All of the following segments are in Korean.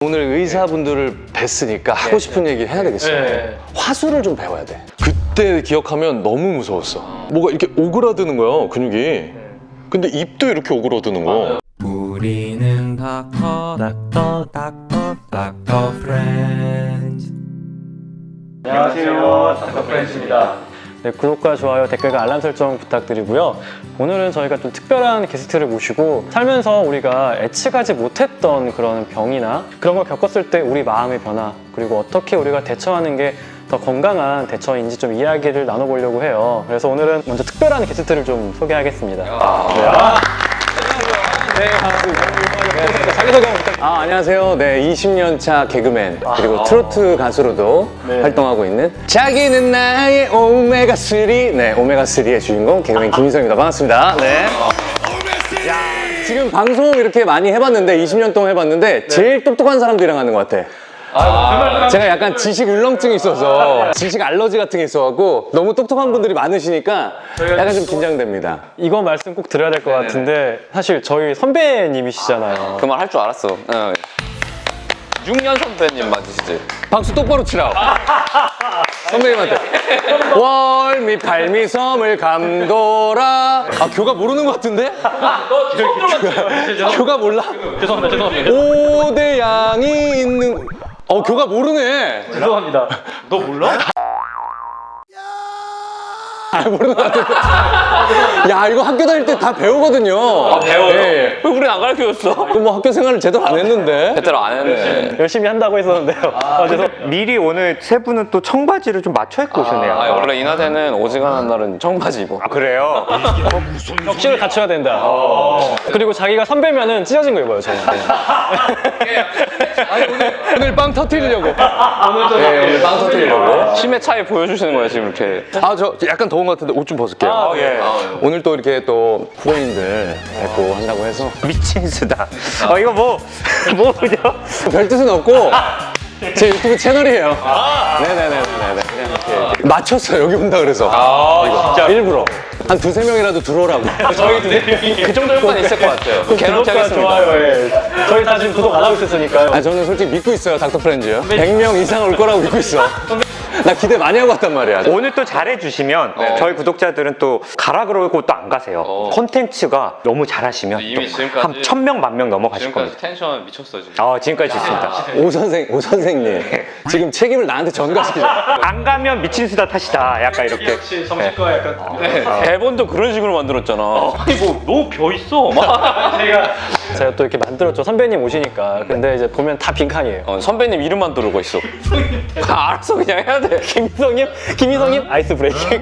오늘 의사분들을 뵀으니까 하고 싶은 얘기 해야 되겠어요. 화술을 좀 배워야 돼. 그때 기억하면 너무 무서웠어. 뭐가 이렇게 오그라드는 거야, 근육이. 근데 입도 이렇게 오그라드는 거야. 우리는 닥터 프렌즈. 안녕하세요, 닥터 프렌즈입니다. 네, 구독과 좋아요, 댓글과 알람 설정 부탁드리고요. 오늘은 저희가 좀 특별한 게스트를 모시고 살면서 우리가 예측하지 못했던 그런 병이나 그런 걸 겪었을 때 우리 마음의 변화, 그리고 어떻게 우리가 대처하는 게 더 건강한 대처인지 좀 이야기를 나눠보려고 해요. 그래서 오늘은 먼저 특별한 게스트를 좀 소개하겠습니다. 자기소개 한번 부탁드립니다. 안녕하세요. 네, 20년 차 개그맨, 그리고 트로트 가수로도 활동하고 있는 자기는 나의 오메가3. 네, 오메가3의 주인공 개그맨 김인성입니다. 반갑습니다. 네. 야, 지금 방송 이렇게 많이 해봤는데, 20년 동안 해봤는데, 제일 똑똑한 사람들이랑 하는 것 같아. 제가 약간 지식 울렁증이 있어서 지식 알러지 같은 게 있어갖고 너무 똑똑한 분들이 많으시니까 약간 좀 긴장됩니다. 이거 말씀 꼭 드려야 될 것 같은데 사실 저희 선배님이시잖아요. 그 말 할 줄 알았어. 6년 선배님 맞으시지? 박수 똑바로 치라고. 선배님한테 월미 팔미 섬을 감돌아. 교가 모르는 것 같은데? 교가 몰라? 죄송합니다. 오대양이 있는. 교가 모르네. 죄송합니다. 너 몰라? 모르는 것 같은데. 야, 이거 학교 다닐 때 다 배우거든요. 배워요? 네. 왜 우리 안 가르쳐줬어? 뭐 학교 생활을 제대로 안 했는데. 제대로 안 했네. 열심히 한다고 했었는데요. 죄송. 미리 오늘 세 분은 또 청바지를 좀 맞춰 입고 오셨네요. 원래 이나대는 오지간한 날은 청바지 입어. 그래요? 격식을 갖춰야 된다. 그리고 자기가 선배면은 찢어진 거 입어요, 저는. 오늘 빵 터뜨리려고. 오늘 빵 터뜨리려고. 심의 차이 보여주시는 거예요, 지금 이렇게. 저 약간 더운 것 같은데 옷 좀 벗을게요. 예. 오늘 또 이렇게 또 후배님들 뵙고 한다고 해서 미친 수다. 이거 뭐죠? 별 뜻은 없고 제 유튜브 채널이에요. 네네네네. 그냥 이렇게 맞췄어요. 여기 온다 그래서. 이거 진짜 일부러 한 두세 명이라도 들어오라고. 저희 두 명이 그 정도 효과는 있을 것 같아요. 구독과 개런티 좋아요. 저희 다 지금 구독 안 하고 있었으니까요. 저는 솔직히 믿고 있어요. 닥터 프렌즈요. 100명 이상 올 거라고 믿고 있어. 나 기대 많이 하고 왔단 말이야. 오늘 또 잘해주시면 저희 구독자들은 또 가라 그러고 또 안 가세요. 콘텐츠가 너무 잘하시면 이미 또 지금까지- 한 1000명, 1000명 넘어가실 겁니다. 텐션 미쳤어, 지금. 지금까지 좋습니다. 오 선생님. 지금 책임을 나한테 전가시키자. 안 가면 미친 수다 탓이다. 약간 이렇게. 역시 정신과 약간. 대본도 그런 식으로 만들었잖아. 아니 뭐 너무 벼 있어. 제가 또 이렇게 만들었죠. 선배님 오시니까. 근데 이제 보면 다 빈칸이에요. 선배님 이름만 들어오고 있어. 알았어, 그냥 해야 돼. 김희성님 아이스 브레이킹.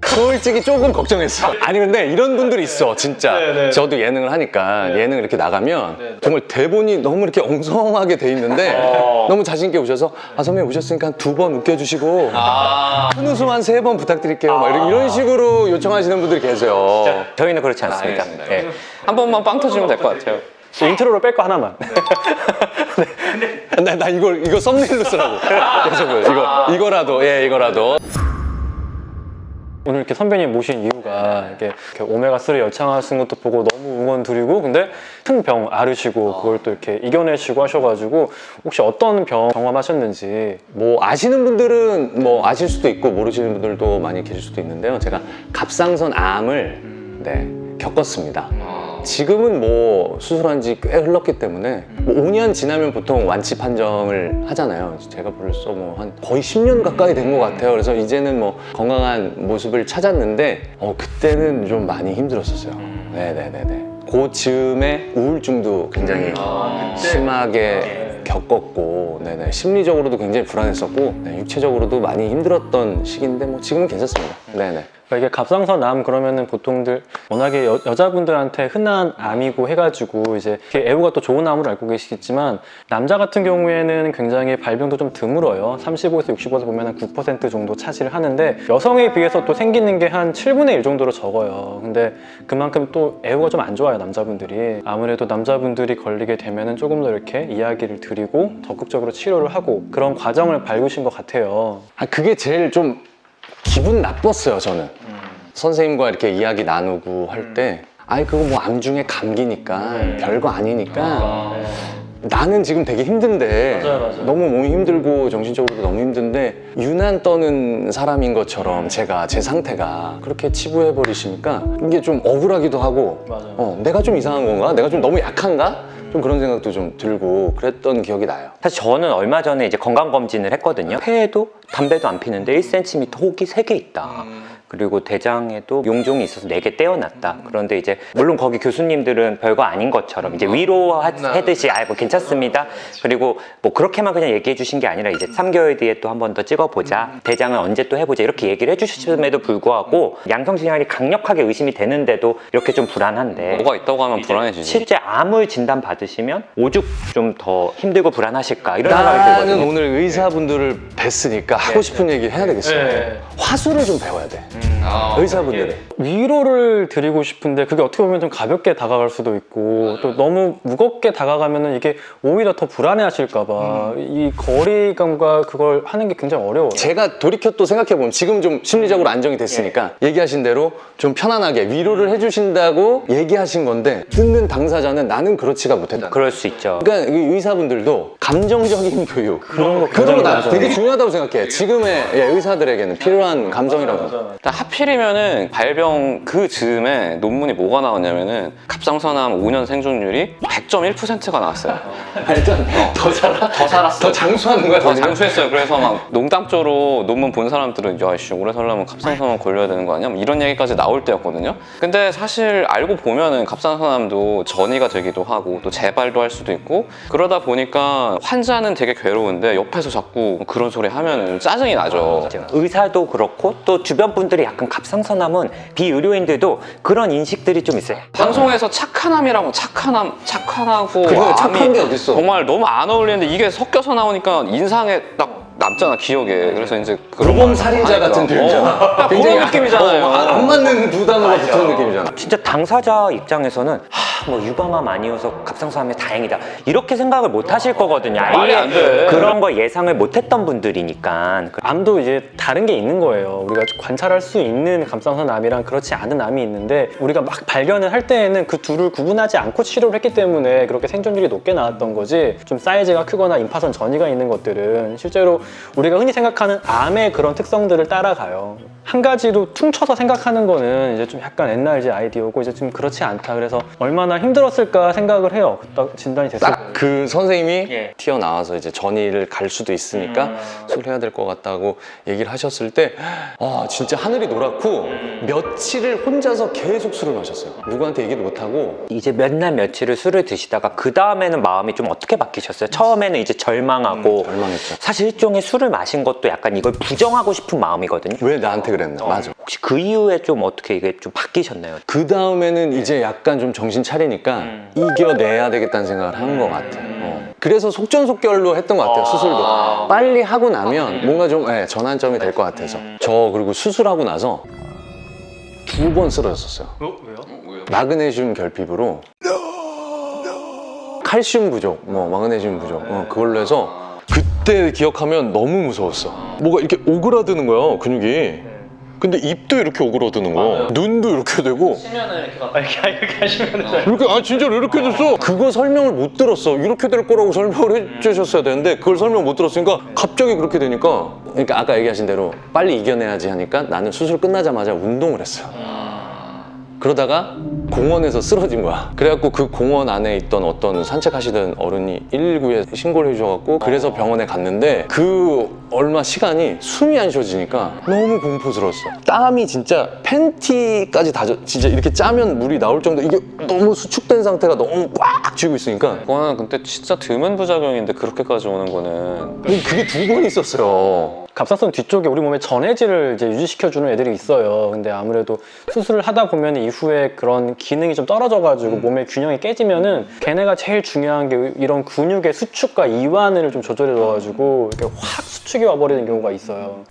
솔직히 조금 걱정했어. 아니 근데 이런 분들이 있어 진짜. 저도 예능을 하니까 예능을 이렇게 나가면 정말 대본이 너무 이렇게 엉성하게 돼 있는데 너무 자신 있게 오셔서 선배님 오셨으니까 한 2번 웃겨주시고 큰 웃음 한 3번 부탁드릴게요. 막 이런 식으로 요청하시는 분들이 계세요. 저희는 그렇지 않습니다. 예. 한 번만 빵 터지면 될 것 같아요. 인트로로 뺄 거 하나만. 나 이거 썸네일로 쓰라고. 그래서 이거라도 이거라도. 오늘 이렇게 선배님 모신 이유가 이렇게 오메가3 열창하시는 것도 보고 너무 응원 드리고, 근데 큰 병 앓으시고 그걸 또 이렇게 이겨내시고 하셔가지고 혹시 어떤 병 경험하셨는지. 뭐 아시는 분들은 뭐 아실 수도 있고 모르시는 분들도 많이 계실 수도 있는데요. 제가 갑상선 암을 겪었습니다. 지금은 뭐 수술한 지 꽤 흘렀기 때문에 뭐 5년 지나면 보통 완치 판정을 하잖아요. 제가 벌써 뭐 한 거의 10년 가까이 된 것 같아요. 그래서 이제는 뭐 건강한 모습을 찾았는데 그때는 좀 많이 힘들었었어요. 네네네네. 그 즈음에 우울증도 굉장히 심하게 겪었고, 네네. 심리적으로도 굉장히 불안했었고, 육체적으로도 많이 힘들었던 시기인데 뭐 지금은 괜찮습니다. 네네. 이게 갑상선 암 그러면은 보통들 워낙에 여자분들한테 흔한 암이고 해가지고 이제 이렇게 애우가 또 좋은 암으로 알고 계시겠지만, 남자 같은 경우에는 굉장히 발병도 좀 드물어요. 35에서 65에서 보면 한 9% 정도 차지를 하는데 여성에 비해서 또 생기는 게 한 7분의 1 정도로 적어요. 근데 그만큼 또 애우가 좀 안 좋아요, 남자분들이. 아무래도 남자분들이 걸리게 되면은 조금 더 이렇게 이야기를 드리고 적극적으로 치료를 하고 그런 과정을 밟으신 것 같아요. 그게 제일 좀 기분 나빴어요, 저는. 선생님과 이렇게 이야기 나누고 할 때 그거 뭐 암 중에 감기니까 별거 아니니까 나는 지금 되게 힘든데 맞아요. 너무 몸이 힘들고 정신적으로도 너무 힘든데 유난 떠는 사람인 것처럼 제가 제 상태가 그렇게 치부해 버리시니까 이게 좀 억울하기도 하고 맞아요. 내가 좀 이상한 건가? 내가 좀 너무 약한가? 좀 그런 생각도 좀 들고 그랬던 기억이 나요. 사실 저는 얼마 전에 이제 건강검진을 했거든요. 폐에도 담배도 안 피는데 1cm 혹이 3개 있다. 그리고 대장에도 용종이 있어서 4개 떼어놨다. 그런데 이제 물론 거기 교수님들은 별거 아닌 것처럼 이제 위로하듯이 뭐 괜찮습니다. 그리고 뭐 그렇게만 그냥 얘기해 주신 게 아니라 이제 3개월 뒤에 또 한 번 더 찍어보자. 대장은 언제 또 해보자. 이렇게 얘기를 해주셨음에도 불구하고 양성신경이 강력하게 의심이 되는데도 이렇게 좀 불안한데 뭐가 있다고 하면 불안해지지. 실제 암을 진단 받으시면 오죽 좀 더 힘들고 불안하실까 이런 생각이 나는 들거든요. 오늘 의사분들을 뵀으니까 하고 싶은 얘기 해야 되겠어요. 네. 화술을 좀 배워야 돼. 의사분들은. 위로를 드리고 싶은데 그게 어떻게 보면 좀 가볍게 다가갈 수도 있고 또 너무 무겁게 다가가면은 이게 오히려 더 불안해하실까봐 이 거리감과 그걸 하는 게 굉장히 어려워요. 제가 돌이켜 또 생각해보면 지금 좀 심리적으로 안정이 됐으니까 얘기하신 대로 좀 편안하게 위로를 해주신다고 얘기하신 건데 듣는 당사자는 나는 그렇지가 못했다. 그럴 수 있죠. 그러니까 이 의사분들도 감정적인 교육 그런 거 그런 거 나 굉장히 되게 중요하다고 생각해. 지금의 의사들에게는 필요한 감성이라고 생각해. 하필이면는 발병 그 즈음에 논문이 뭐가 나왔냐면은 갑상선암 5년 생존율이 100.1%가 나왔어요. 일단 더 살아? 더 살았어. 더 장수하는 거야? 더 장수했어요. 그래서 막 농담조로 논문 본 사람들은 야씨 오래 살려면 갑상선암 걸려야 되는 거 아니야? 뭐 이런 얘기까지 나올 때였거든요. 근데 사실 알고 보면은 갑상선암도 전이가 되기도 하고 또 재발도 할 수도 있고 그러다 보니까 환자는 되게 괴로운데 옆에서 자꾸 그런 소리 하면은 짜증이 나죠. 의사도 그렇고 또 주변 분들이 약간 갑상선암은 비의료인들도 그런 인식들이 좀 있어요. 방송에서 착한암이라고 착한하고 그래, 암이 착한 게 어딨어. 정말 너무 안 어울리는데 이게 섞여서 나오니까 인상에 딱 남잖아 기억에. 그래서 이제 그런 모범 걸 살인자 하니까. 같은 표현이잖아. 딱 그런 느낌이잖아요. 안 맞는 두 단어가 붙은 느낌이잖아. 진짜 당사자 입장에서는 뭐 유방암 아니어서 갑상선암에 다행이다 이렇게 생각을 못 하실 거거든요. 말이 안 돼. 그런 거 예상을 못 했던 분들이니까. 암도 이제 다른 게 있는 거예요. 우리가 관찰할 수 있는 갑상선암이랑 그렇지 않은 암이 있는데 우리가 막 발견을 할 때에는 그 둘을 구분하지 않고 치료를 했기 때문에 그렇게 생존율이 높게 나왔던 거지 좀 사이즈가 크거나 임파선 전이가 있는 것들은 실제로 우리가 흔히 생각하는 암의 그런 특성들을 따라가요. 한 가지로 퉁쳐서 생각하는 거는 이제 좀 약간 옛날 이제 아이디어고 이제 좀 그렇지 않다. 그래서 얼마나 힘들었을까 생각을 해요. 딱 진단이 됐을 때. 딱 그 선생님이 예. 튀어나와서 이제 전이를 갈 수도 있으니까 수술해야 될 것 같다고 얘기를 하셨을 때 진짜 하늘이 노랗고 며칠을 혼자서 계속 술을 마셨어요. 누구한테 얘기도 못하고. 이제 몇 날 며칠을 술을 드시다가 그 다음에는 마음이 좀 어떻게 바뀌셨어요? 처음에는 이제 절망하고 절망했죠. 사실 일종의 술을 마신 것도 약간 이걸 부정하고 싶은 마음이거든요. 왜 나한테 그랬나? 맞아. 혹시 그 이후에 좀 어떻게 이게 좀 바뀌셨나요? 그 다음에는 이제 약간 좀 정신 차리니까 이겨내야 되겠다는 생각을 한 것 같아요. 그래서 속전속결로 했던 것 같아요, 수술도. 빨리 하고 나면 뭔가 좀 전환점이 될 것 같아서. 저 그리고 수술하고 나서 2번 쓰러졌었어요. 왜요? 마그네슘 결핍으로 칼슘 부족, 마그네슘 부족 그걸로 해서 그때 기억하면 너무 무서웠어. 뭐가 이렇게 오그라드는 거야, 근육이. 근데 입도 이렇게 오그라드는 거야. 눈도 이렇게 되고 이렇게 하시면 이렇게 진짜로 이렇게 됐어. 그거 설명을 못 들었어. 이렇게 될 거라고 설명을 해주셨어야 되는데 그걸 설명 못 들었으니까 갑자기 그렇게 되니까 그러니까 아까 얘기하신 대로 빨리 이겨내야지 하니까 나는 수술 끝나자마자 운동을 했어요. 그러다가 공원에서 쓰러진 거야. 그래갖고 그 공원 안에 있던 어떤 산책하시던 어른이 119에 신고를 해주셔갖고 그래서 병원에 갔는데 그 얼마 시간이 숨이 안 쉬어지니까 너무 공포스러웠어. 땀이 진짜 팬티까지 다 진짜 이렇게 짜면 물이 나올 정도 이게 너무 수축된 상태가 너무 꽉 쥐고 있으니까 그거는 근데 진짜 드문 부작용인데 그렇게까지 오는 거는 그게 2번 있었어요. 갑상선 뒤쪽에 우리 몸에 전해질을 이제 유지시켜주는 애들이 있어요. 근데 아무래도 수술을 하다 보면 이후에 그런 기능이 좀 떨어져가지고 몸의 균형이 깨지면은 걔네가 제일 중요한 게 이런 근육의 수축과 이완을 좀 조절해줘가지고 이렇게 확 수축이 와버리는 경우가 있어요.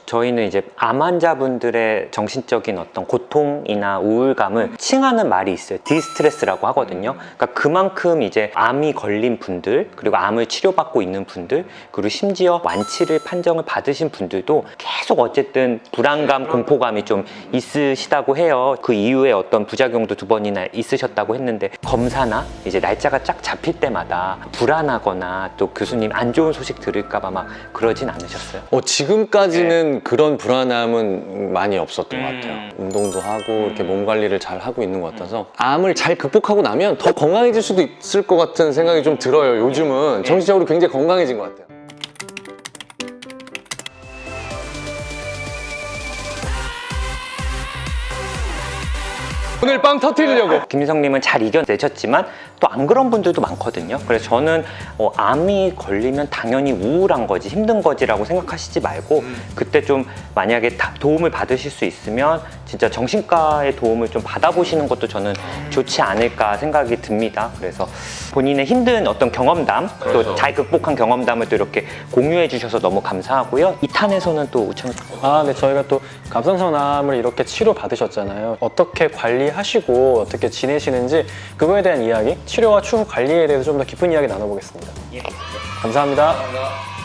저희는 이제 암 환자분들의 정신적인 어떤 고통이나 우울감을 칭하는 말이 있어요. 디스트레스라고 하거든요. 그러니까 그만큼 이제 암이 걸린 분들, 그리고 암을 치료받고 있는 분들, 그리고 심지어 완치를 판정을 받으신 분들도 계속 어쨌든 불안감, 공포감이 좀 있으시다고 해요. 그 이후에 어떤 부작용도 2번이나 있으셨다고 했는데 검사나 이제 날짜가 쫙 잡힐 때마다 불안하거나 또 교수님 안 좋은 소식 들을까봐 막 그러진 않으셨어요? 지금까지는 그런 불안함은 많이 없었던 것 같아요. 운동도 하고 이렇게 몸 관리를 잘 하고 있는 것 같아서 암을 잘 극복하고 나면 더 건강해질 수도 있을 것 같은 생각이 좀 들어요. 요즘은 정신적으로 굉장히 건강해진 것 같아요. 오늘 빵 터뜨리려고. 김유성님은 잘 이겨내셨지만 또 안 그런 분들도 많거든요. 그래서 저는 암이 걸리면 당연히 우울한 거지, 힘든 거지라고 생각하시지 말고 그때 좀 만약에 도움을 받으실 수 있으면 진짜 정신과의 도움을 좀 받아보시는 것도 저는 좋지 않을까 생각이 듭니다. 그래서 본인의 힘든 어떤 경험담, 또 잘 극복한 경험담을 또 이렇게 공유해 주셔서 너무 감사하고요. 2탄에서는 또 우청 네, 저희가 또 갑상선암을 이렇게 치료 받으셨잖아요. 어떻게 관리하시고 어떻게 지내시는지 그거에 대한 이야기, 치료와 추후 관리에 대해서 좀 더 깊은 이야기 나눠보겠습니다. 감사합니다.